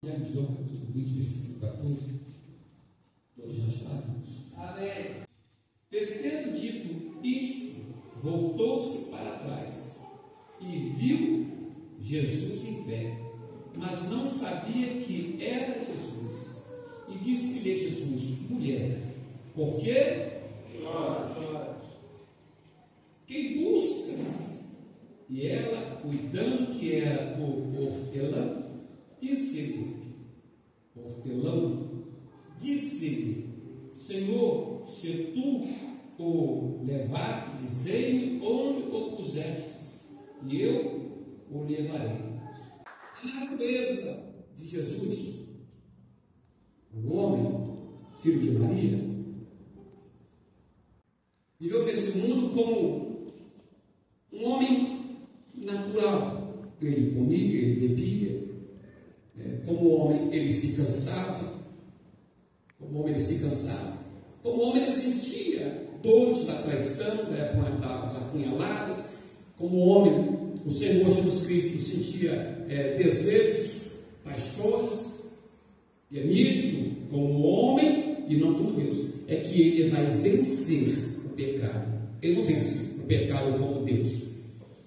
Já de João, capítulo 20, versículo 14. Todos já sabemos. Amém. Tendo dito isto, voltou-se para trás e viu Jesus em pé, mas não sabia que era Jesus. E disse-lhe Jesus: mulher, por quê? Quem busca? E ela, cuidando que era o hortelã, disse-lhe: Senhor, se tu o levaste, dizei-me onde o pusestes, e eu o levarei. A natureza de Jesus, o homem, filho de Maria, viveu nesse mundo como um homem natural. Ele comia, ele bebia. Como homem ele se cansava. Como homem ele ele sentia dores da traição, das apunhaladas. Como homem, o Senhor Jesus Cristo sentia desejos, paixões. E é nisto, como homem e não como Deus, é que ele vai vencer o pecado. Ele não vence o pecado como Deus,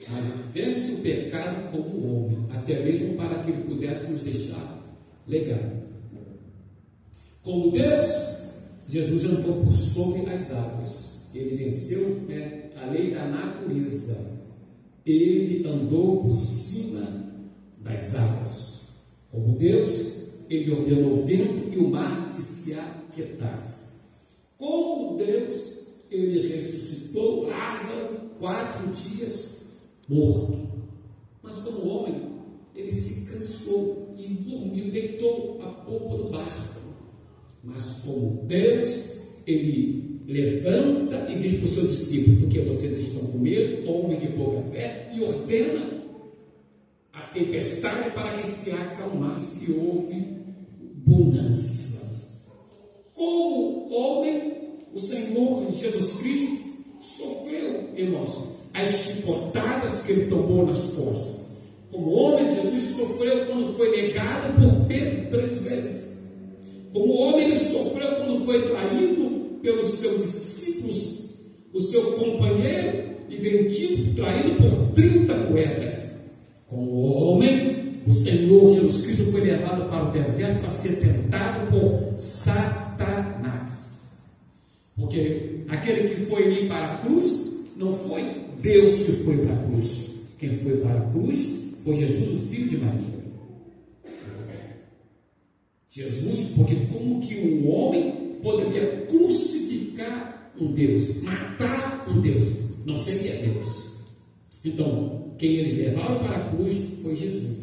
mas ele vence o pecado como homem, até mesmo para que ele pudesse nos deixar legado. Como Deus, Jesus andou por sobre as águas. Ele venceu a lei da natureza. Ele andou por cima das águas. Como Deus, ele ordenou o vento e o mar que se aquietasse. Como Deus, ele ressuscitou Lázaro 4 dias morto. Mas como homem, ele se cansou e dormiu, deitou a polpa do barco. Mas como Deus, ele levanta e diz para os seus discípulos: porque vocês estão com medo, homem de pouca fé, e ordena a tempestade para que se acalmasse, e houve bonança. Como homem, o Senhor Jesus Cristo sofreu, irmãos, as chicotadas que ele tomou nas costas. Como homem, Jesus sofreu quando foi negado por Pedro 3 vezes. Como homem, ele sofreu quando foi traído pelos seus discípulos, o seu companheiro, e vendido, traído por 30 moedas. Como homem, o Senhor Jesus Cristo foi levado para o deserto para ser tentado por Satanás. Porque aquele que foi ali para a cruz, não foi Deus que foi para a cruz. Quem foi para a cruz foi Jesus, o Filho de Maria. Jesus, porque como que um homem poderia crucificar um Deus, matar um Deus? Não seria Deus. Então, quem eles levaram para a cruz foi Jesus.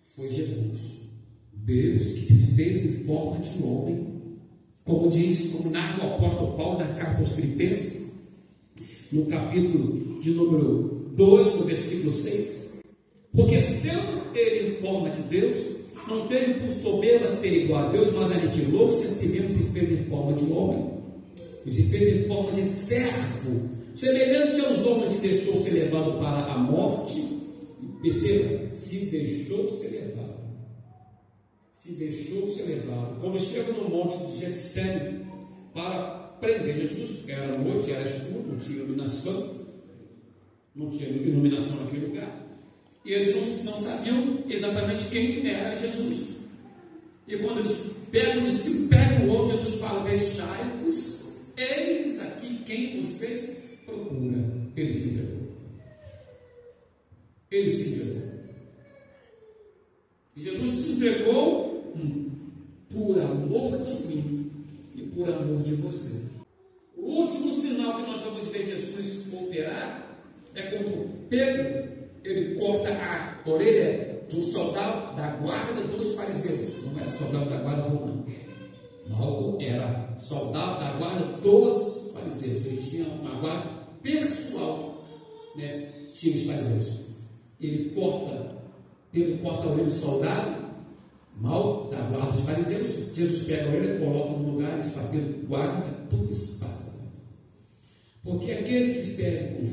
Foi Jesus. Deus que se fez em forma de homem. Como narra o apóstolo Paulo na carta aos Filipenses, no capítulo de número 2, no versículo 6. Porque sendo ele em forma de Deus, não teve por soberba ser igual a Deus, mas aniquilou-se a si mesmo, se fez em forma de homem, e se fez em forma de servo, semelhante aos homens, que deixou ser levado para a morte. E perceba, se deixou ser levado. Quando chega no monte de Getsêmani para prender Jesus, porque era noite, era escuro, não tinha iluminação naquele lugar. E eles não sabiam exatamente quem era Jesus. E quando eles pegam o outro, Jesus fala: deixai-vos, eis aqui quem vocês procuram. Ele se entregou. E Jesus se entregou por amor de mim e por amor de você. O último sinal que nós vamos ver Jesus operar é quando Pedro, ele corta a orelha do soldado da guarda dos fariseus. Não era soldado da guarda romana, não, era soldado da guarda dos fariseus. Ele tinha uma guarda pessoal, tinha os fariseus. Pedro corta a orelha do soldado mal da guarda dos fariseus. Jesus pega a orelha, coloca no lugar e diz para Pedro: guarda a tua espada, porque aquele que fere com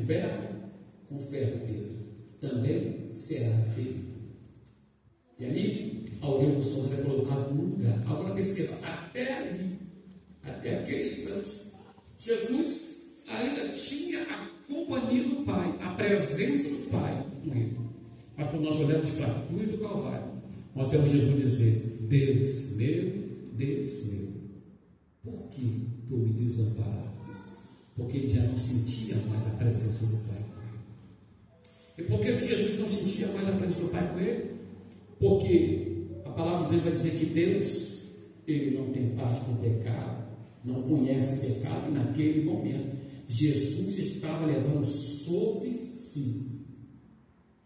ferro, Pedro, também será ferido. E ali a orelha do Senhor é colocada no lugar. Agora perceba, até ali, até aquele instante, Jesus ainda tinha a companhia do Pai, a presença do Pai com ele. Mas quando nós olhamos para a cruz do Calvário, nós vemos Jesus dizer: Deus meu, por que tu me desamparaste? Porque ele já não sentia mais a presença do Pai com ele. E por que Jesus não sentia mais a presença do Pai com ele? Porque a palavra de Deus vai dizer que Deus, ele não tem parte com o pecado, não conhece pecado, e naquele momento Jesus estava levando sobre si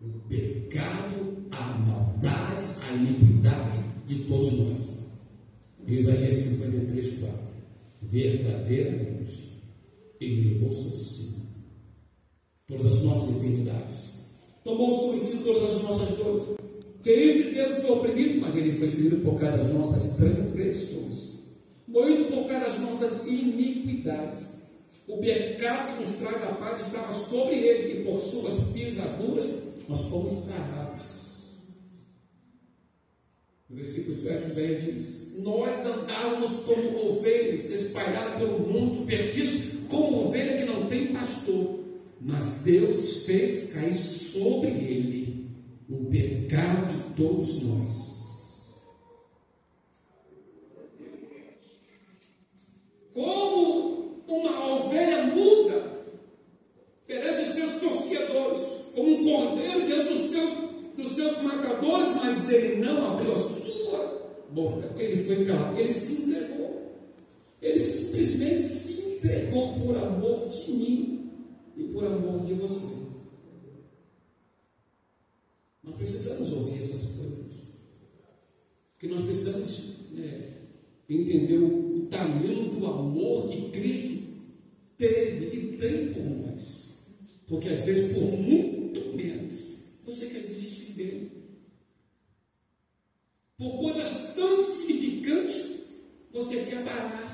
o pecado, a maldade, a iniquidade de todos nós. Isaías 53:4. Verdadeiramente ele levou sobre si todas as nossas enfermidades, tomou sobre si todas as nossas dores. Ferido de Deus foi oprimido, mas ele foi ferido por causa das nossas transgressões, moído por causa das nossas iniquidades. O pecado que nos traz a paz estava sobre ele, e por suas pisaduras nós fomos sarados. No versículo 7, Isaías diz: nós andávamos como ovelhas espalhadas pelo mundo, perdidos como ovelha que não tem pastor, mas Deus fez cair sobre ele o pecado de todos nós. Como uma ovelha muda perante os seus tosqueadores, como um cordeiro diante dos seus matadores, mas ele não abriu a sua boca, ele foi calado, ele se entregou, ele simplesmente se entregou por amor de mim e por amor de você. Nós precisamos ouvir essas coisas, porque nós precisamos entender o tamanho do amor que Cristo teve e tem por nós, porque às vezes por muito menos você quer desistir dele, por coisas tão significantes você quer parar.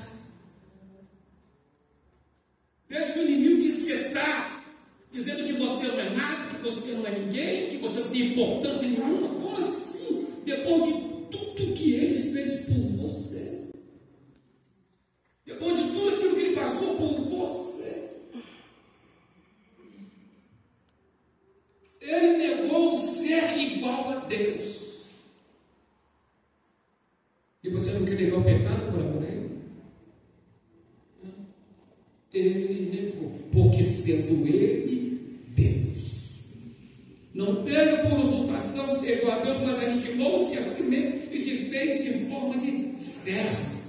Veja que o inimigo te setar, dizendo que você não é nada, que você não é ninguém, que você não tem importância nenhuma. Como assim? Depois de tudo que ele fez por você, depois de tudo aquilo que ele passou por você, ele negou ser igual a Deus. E você não quer negar o pecado por amor a ele? Ele negou, porque sendo ele Deus, não teve por usurpação ser igual a Deus, mas aniquilou-se a si mesmo e se fez em forma de servo,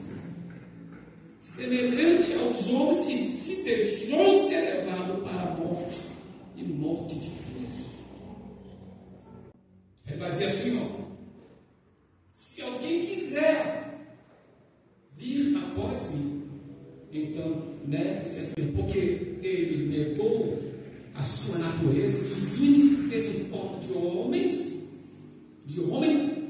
semelhante aos homens, e se deixou ser levado para a morte, e morte de cruz. Ele vai dizer assim, se alguém quiser vir após mim, então negue-se a si mesmo, porque ele negou a sua natureza divina e se fez em forma de homem,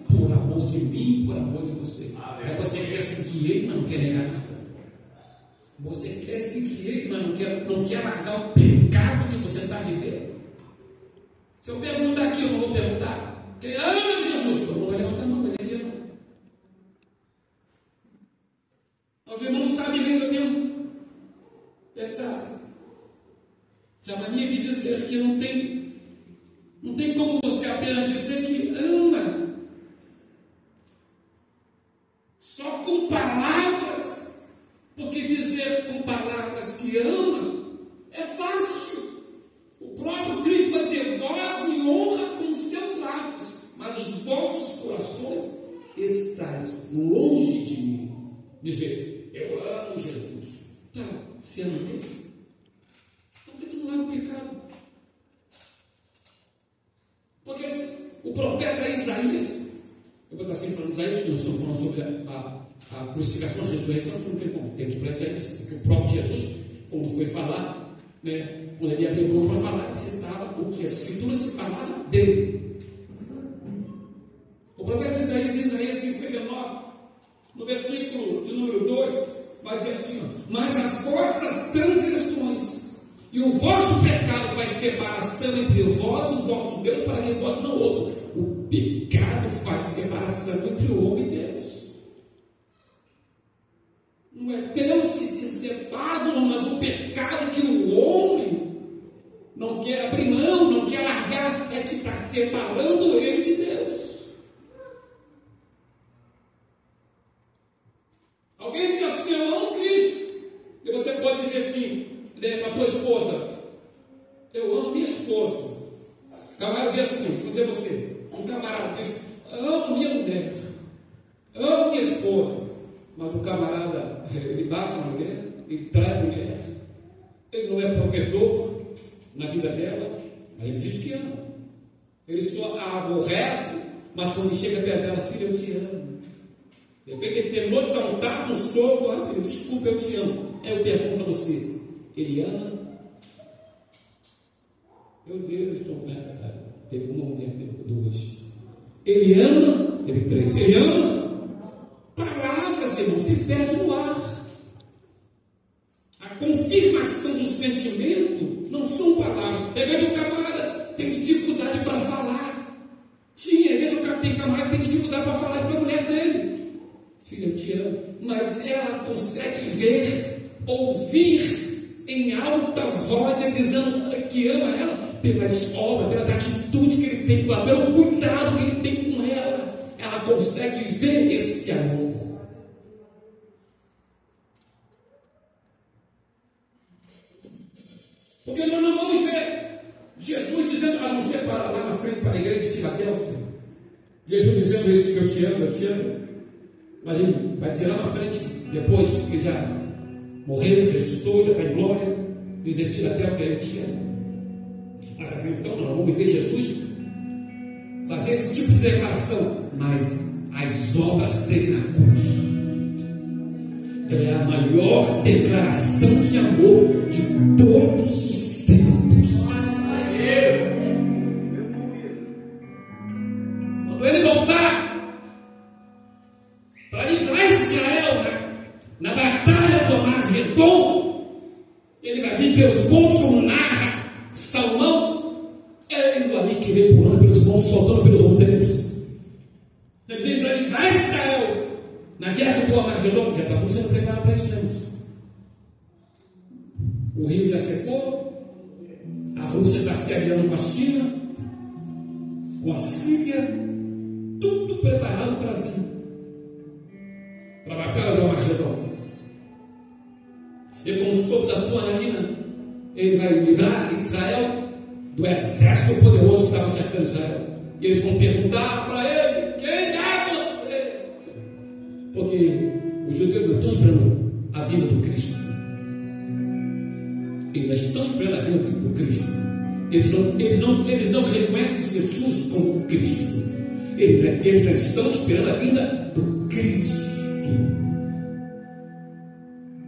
por amor de mim, por amor de você. Aí você quer seguir ele, mas não quer negar nada. Você quer seguir ele, mas não quer largar o pecado que você está vivendo. Se eu perguntar aqui, eu não vou perguntar: quem ama Jesus? Eu não vou levantar a mão, mas ele ama. Os irmãos sabem bem que eu tenho essa mania de dizer que não tem como você apenas dizer que ama só com palavras, porque dizer com palavras que ama é fácil. O próprio Cristo vai dizer: vós me honra com os teus lábios, mas os vossos corações estáis longe de mim. Dizer: eu amo Jesus. Tá, você ama ele? Por que tu não larga o pecado? Porque o profeta Isaías, eu vou estar sempre falando de Isaías, que nós estamos falando sobre a crucificação, a ressurreição, não tem como, tem que ir para Isaías, porque o próprio Jesus, quando foi falar, quando ele abriu a boca para falar, ele citava o que a Escritura se falava dele. O profeta Isaías, em Isaías 59, no versículo de número 2, vai dizer assim: mas as vossas transgressões e o vosso pecado vai separação entre vós e o vosso Deus, para que vós não ouçam. O pecado faz separação entre o homem e Deus. Não é Deus que se separa do homem, mas o pecado que o homem não quer abrir mão, não quer largar, é que está separando ele de Deus. Alguém diz assim: eu amo Cristo. E você pode dizer assim, né, para a tua esposa: eu amo minha esposa. O camarada diz assim, vou dizer a você, um camarada diz: eu amo minha mulher, eu amo minha esposa. Mas o camarada, ele bate na mulher, ele trai a mulher, ele não é protetor na vida dela, mas ele diz que ama. Ele só a aborrece, mas quando chega perto dela: filha, eu te amo. De repente ele terminou de dar um tapa, um soco: ah, filho, desculpa, eu te amo. Aí eu pergunto a você: ele ama? Meu Deus, teve uma mulher, teve duas. Ele ama? Teve três. Ele ama? Palavras, irmão, se perde no ar. A confirmação do sentimento não são palavras. De repente o camarada tem dificuldade para falar. Sim, às vezes o cara tem camarada que tem dificuldade para falar para a mulher dele: filha, eu te amo. Mas ela consegue ver, ouvir em alta voz, dizendo que ama ela, pelas obras, pelas atitudes que ele tem com ela, pelo cuidado que ele tem com ela. Ela consegue ver esse amor. Porque nós não vamos ver Jesus dizendo, a não ser para lá na frente, para a igreja de Filadélfia, Jesus dizendo isso: que eu te amo, eu te amo. Mas ele vai dizer lá na frente, depois que já morreu, ressuscitou, já está em glória, dizer: Filadélfia, eu te amo. Mas então nós vamos ver Jesus fazer esse tipo de declaração, mas as obras dele na cruz é a maior declaração de amor de todos os tempos. Quando ele voltar para livrar Israel na batalha do Armagedon, ele vai vir pelos montes, como narra Salomão. É ele ali que vem pulando pelos montes, soltando pelos outeiros. Ele vem para livrar Israel na guerra do Armagedon. Já está sendo preparado para isso, irmãos. O rio já secou, a Rússia está se aliando com a China, com a Síria, tudo preparado para vir para a batalha do Armagedon. E com o sopro da sua narina, ele vai livrar Israel do exército poderoso que estava cercando Israel. E eles vão perguntar para ele: quem é você? Porque os judeus estão esperando a vinda do Cristo. Eles estão esperando a vinda do Cristo. Eles não reconhecem Jesus como Cristo. Eles estão esperando a vinda do Cristo.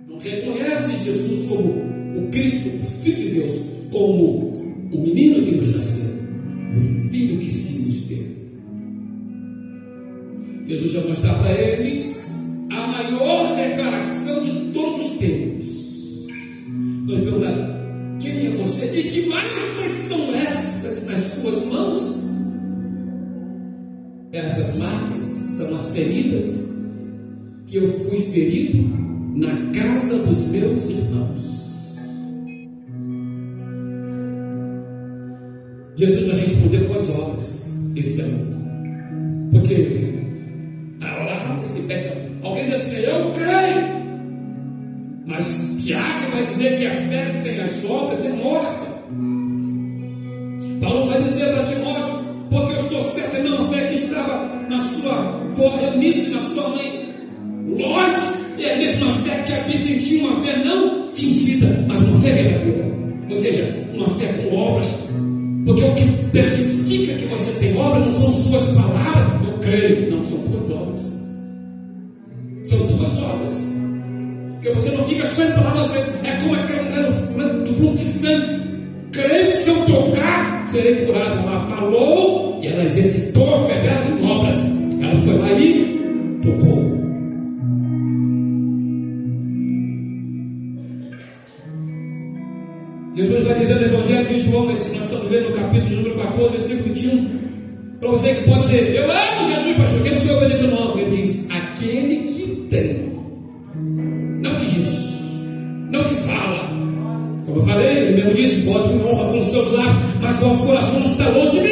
Não reconhecem Jesus como o Cristo, o Filho de Deus, como o menino que nos nasceu, o Filho que se nos deu. Jesus vai mostrar para eles a maior declaração de todos os tempos. Nós perguntamos: quem é você? E que marcas são essas nas suas mãos? Essas marcas são as feridas que eu fui ferido na casa dos meus irmãos. Jesus vai responder com as obras esse amor. Porque está lá esse pé. Alguém diz assim: eu creio. Mas Tiago vai dizer que a fé sem as obras é morta. Paulo vai dizer para Timóteo: porque eu estou certo, não, a fé que estava na sua Eunice, na sua mãe Lóide, é a mesma fé que habita em ti, uma fé não fingida, mas uma fé verdadeira. Ou seja, uma fé com obras. Porque o que testifica que você tem obra não são suas palavras, eu creio, não, são tuas obras. São tuas obras. Porque você não fica só em palavras, você é como aquela mulher do fluxo de sangue. Creio que se eu tocar, serei curado. Ela falou e ela exercitou a fé dela em obras. Ela foi lá e tocou. Jesus vai dizer no Evangelho de João, esse que nós estamos vendo no capítulo número 14, versículo 21. Para você que pode dizer, eu amo Jesus, pastor, quem o senhor acredita no amo? Ele diz, aquele que tem, não que diz, não que fala. Como eu falei, ele mesmo disse, pode me honra com os seus lábios, mas vosso coração está longe de mim.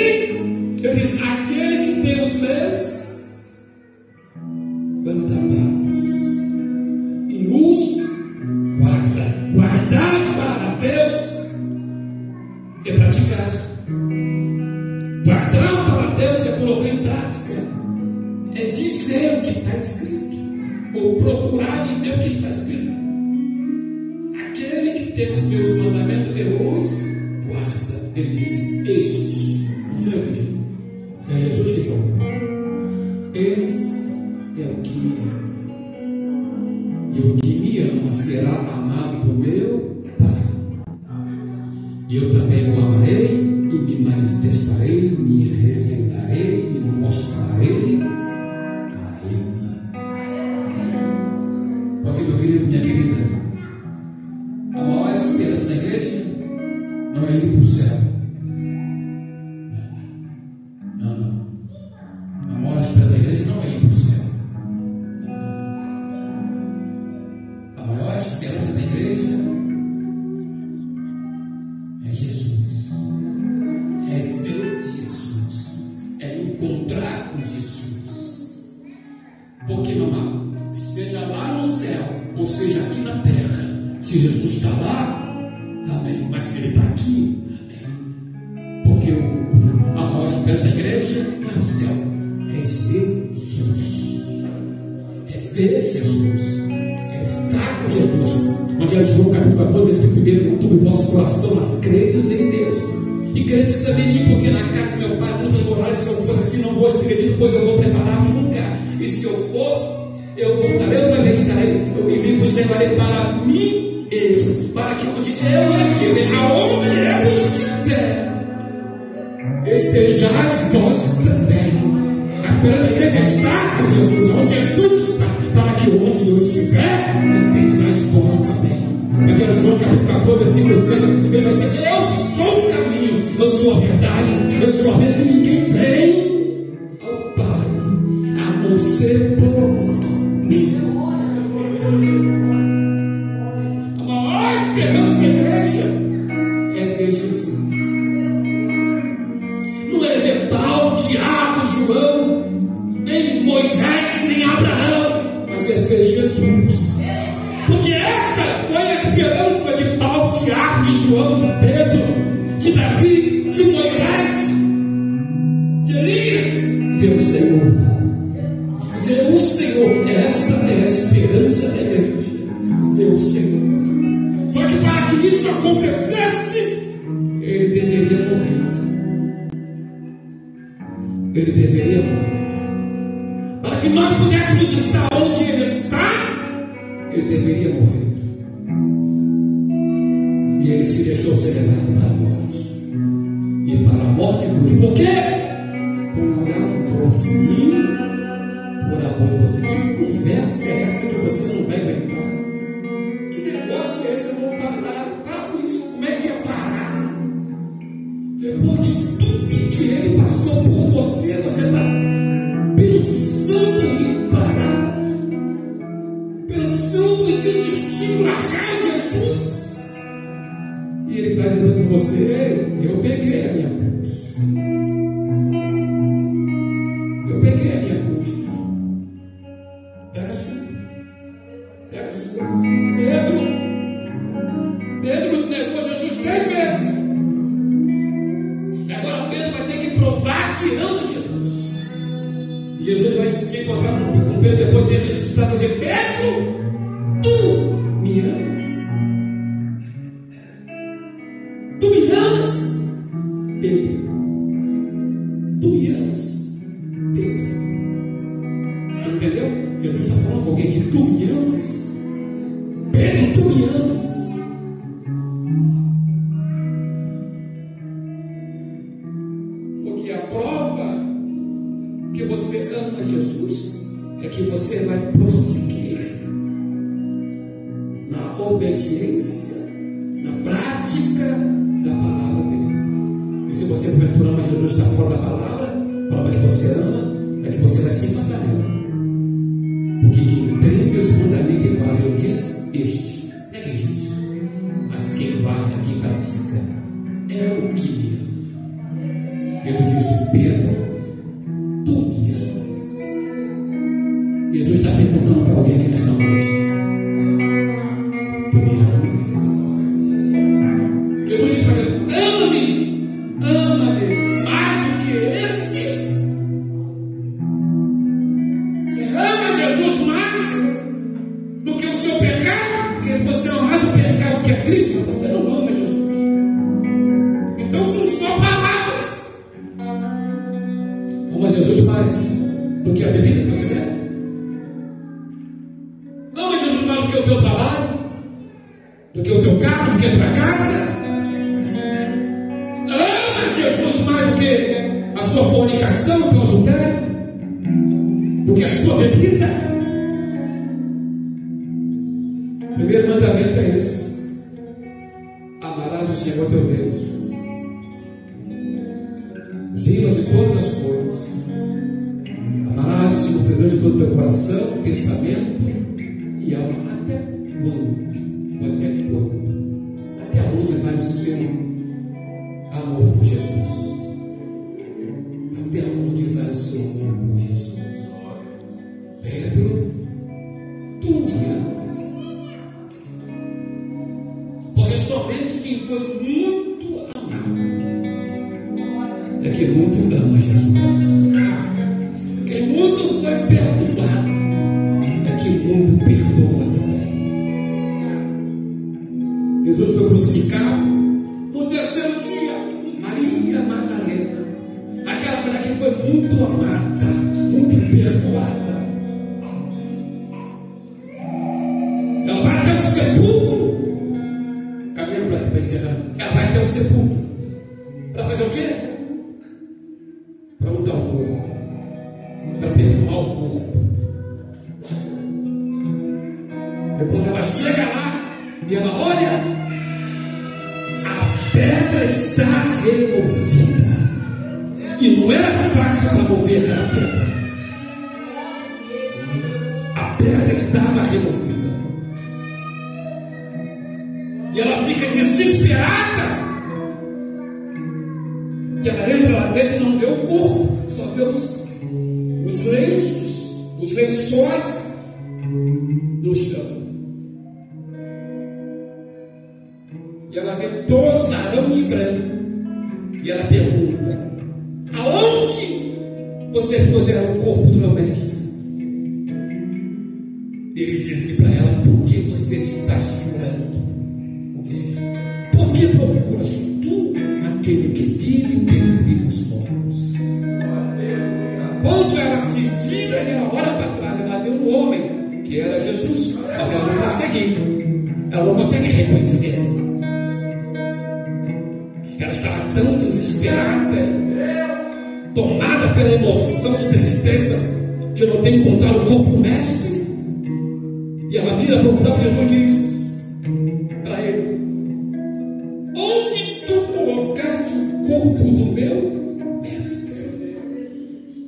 Ele diz, aquele que tem os meus mandamentos e os guarda. Guardar para Deus é praticar. Guardar para Deus é colocar em prática, é dizer o que está escrito, ou procurar entender o que está escrito. Aquele que tem os meus mandamentos e os guarda. Ele diz, estes, não sou eu que digo, é Jesus que falou, esse é o que me ama, e o que me ama será amado por meu Pai, e eu também o amarei, e me manifestarei, me revelarei, me mostrarei a Ele. Porque, meu querido, minha querida, a maior esperança da igreja não é ir para o céu. Não. A maior esperança da igreja não é ir para o céu. A maior esperança da igreja é Jesus. É ver Jesus, é encontrar com Jesus. Porque não há, seja lá no céu, ou seja aqui na terra, se Jesus está lá, amém. Mas se Ele está aqui, amém. Porque a maior esperança da igreja não é o céu, é ver Jesus, é ver Jesus, é estar com Jesus. Evangelho de João, capítulo 14, versículo 1, tudo o vosso coração, mas crentes em Deus. E crentes também em mim, porque na casa do meu Pai muitas moradas, se eu for assim, não vou acreditar, depois eu vou preparar um lugar. E se eu for, eu voltarei, eu também estarei, e vos levarei para mim mesmo, para que onde eu estiver, aonde eu estiver, estejais vós também. A esperança da igreja está com Jesus, onde Jesus está, para que onde eu estiver, estejais vós também. Aqui João capítulo 14, versículo 6, ele vai dizer, eu sou o caminho, eu sou a verdade, eu sou a vida, e ninguém vem ao Pai, a não ser por mim. A maior esperança da igreja é ver Jesus. Não é ver Paulo, Tiago, João, nem Moisés, nem Abraão, mas é ver Jesus. Porque esta foi a esperança de Paulo, Tiago, de João, de Pedro, de Davi, de Moisés, de Elias. Ver o Senhor. Ver o Senhor. Esta é a esperança da igreja. Ver o Senhor. Só que para que isso acontecesse, ele deveria morrer. Ele deveria morrer. Para que nós pudéssemos estar onde ele está, ele deveria morrer. E ele se deixou ser levado para a morte. E para a morte cruz. Por quê? Por amor de mim, por amor de você. Que conversa é essa que você não vai aguentar? Que negócio é esse? Eu vou parar. Para com isso. Como é que é parar? Depois de tudo que ele passou por você, você está pensando em parar, pensando em desistir, largar Jesus. E ele está dizendo para você, eu peguei a minha cruz. Eu peguei a minha cruz. Pega a sua. Pega a sua. Pedro negou Jesus 3 vezes. Agora Pedro vai ter que provar que ama Jesus. E Jesus vai se encontrar com Pedro depois de ter ressuscitado e dizer, Pedro, tu me amas? Tu me amas, Pedro? Tu me amas, Pedro? Entendeu? Jesus está falando com alguém que tu me amas. Pedro, tu me amas. Porque a prova que você ama Jesus é que você vai prosseguir na obediência, na prática da palavra dele. E se você porventura ama Jesus, está fora da palavra, prova que você ama é que você vai se encontrar nela. Porque quem tem meus mandamentos e guarda, ele diz, este, não é quem diz, mas quem guarda, quem pratica, é o que me ama. Jesus disse, Pedro, tu me amas. Jesus está perguntando para alguém aqui nesta noite, tu me amas? Jesus diz para ele, ama-me mais do que estes. Você ama Jesus mais do que o seu pecado, porque se você ama mais o pecado que a Cristo, você não ama Jesus. Então são só palavras. Ama Jesus mais do que a bebida que você bebe? Ama Jesus mais do que o teu trabalho, do que o teu carro, do que a tua casa? Ama Jesus mais do que a sua fornicação, o teu adultério, do que a sua bebida? O primeiro mandamento é esse: amarás o Senhor teu Deus, acima de todas as coisas. Amarás o Senhor teu Deus de todo o teu coração, pensamento e alma. Até quando? Ou até quando? Até onde vai o seu amor por Jesus? Até onde vai o seu amor por Jesus? Pedro, tu me amas. Porque somente quem foi muito amado é que muito ama Jesus. Quem muito foi perdoado é que muito perdoa também. Jesus foi crucificado. No terceiro dia, Maria Madalena, aquela mulher que foi muito amada, muito perdoada, ela vai até o sepulcro, caminhando para encerrar, ela vai até o sepulcro, para fazer o quê? Para mudar o corpo, para perfumar o corpo. E quando ela chega lá, e ela olha, a pedra está removida. E não era fácil para mover aquela pedra. A pedra estava removida. E ela fica desesperada. E ela entra lá dentro e não vê o corpo, só vê os lenços, os lençóis no chão. E ela vê 12 narões de branco. E ela pergunta: aonde vocês puseram o corpo do meu mestre? Ele disse para ela: por que você está chorando? Por que procuras tu aquele que vive dentre os mortos? Quando ela se vira e ela olha para trás, ela vê um homem que era Jesus, mas ela não consegue reconhecer. Ela estava tão desesperada, tomada pela emoção de tristeza, que não tem encontrado o corpo do mestre. E ela vira para o próprio Jesus e diz para ele: onde tu colocaste o corpo do meu mestre?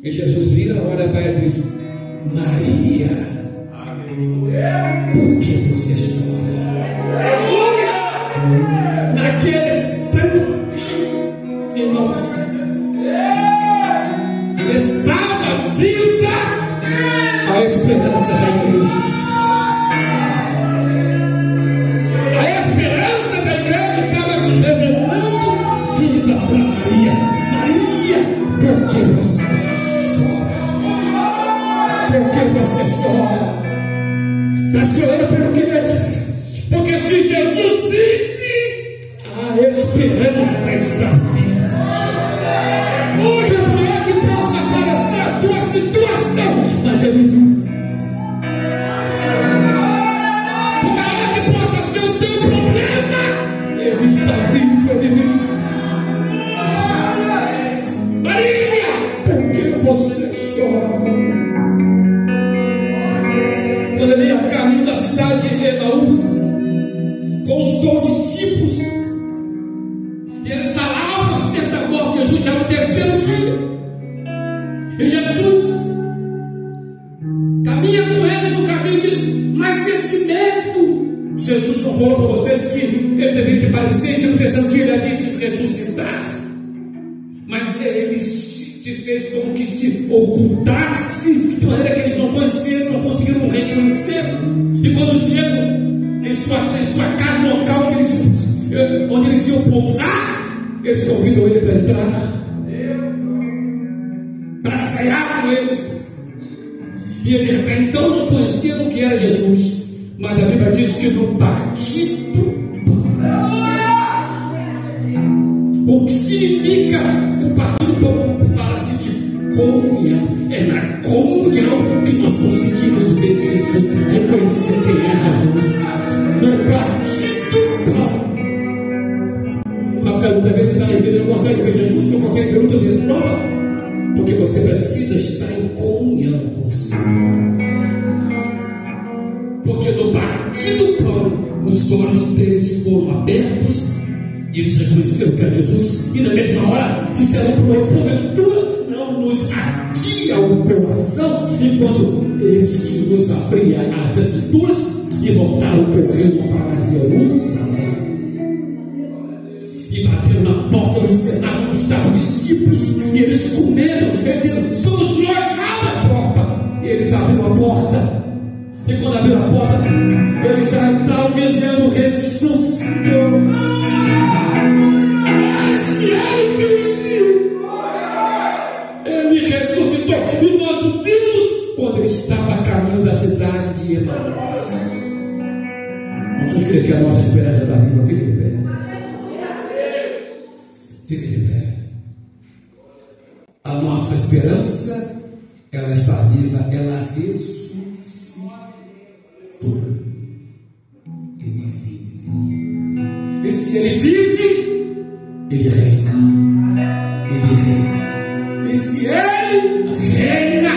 E Jesus vira, olha para ela e diz: Maria. Por que você chora? Naquele instante, irmãos, estava viva a esperança da igreja. A esperança da igreja estava se revelando viva para Maria. Maria, por que você chora? Por que você chora? Está chorando pelo que é? Porque se Jesus vive, a esperança está viva. Por é que possa parecer a tua situação, mas ele vive. Por é que possa ser o teu problema, ele está vivo, ele vive. Maria, por que você chora? Quando ele ia a caminho da cidade de Emaús, com os 12 discípulos, e ele está lá ao ser da morte de Jesus, já no terceiro dia. com eles no caminho, diz: mas esse mesmo Jesus não falou para vocês que ele deveria parecer que no terceiro dia ele havia de ressuscitar? Mas ele se fez como que se ocultasse, de maneira que eles não conheceram, não conseguiram reconhecer. E quando chegam em sua casa local, onde eles iam pousar, eles convidam ele para entrar, para cear com eles. E ele até então não conhecia o que era Jesus, mas a Bíblia diz que no partido, o que significa o partido pão? Fala-se de comunhão. É na comunhão que nós conseguimos ver Jesus, reconhecer quem é Jesus. No partido pão. Sabe que muitas vezes você está na igreja e não consegue ver Jesus, não consegue ver outra vida nova, porque você precisa estar em comunhão com o Senhor. Porque no partido pão, os olhos deles foram abertos e eles reconheceram que era Jesus, e na mesma hora disseram para o outro: porventura não nos ardia o coração enquanto este nos abria as escrituras, e voltaram correndo para Jerusalém. E bateram na porta do cenário onde estavam os discípulos, e eles com medo, eles disseram: somos nós, abre a porta. E eles abriram a porta, e quando abriram a porta, eles já estavam dizendo: ressuscitou. Ele ressuscitou, e nós o vimos quando ele estava a caminho da cidade de Emaús. Quantos creem que a nossa esperança está viva? Fique de pé. Fique de pé. A nossa esperança, ela está viva, ela ressuscitou. Ele vive. E se ele vive, ele reina. Ele reina. E se ele reina,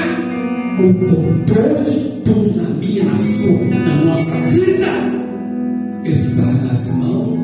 o controle de tudo na minha, na sua, na nossa vida, está nas mãos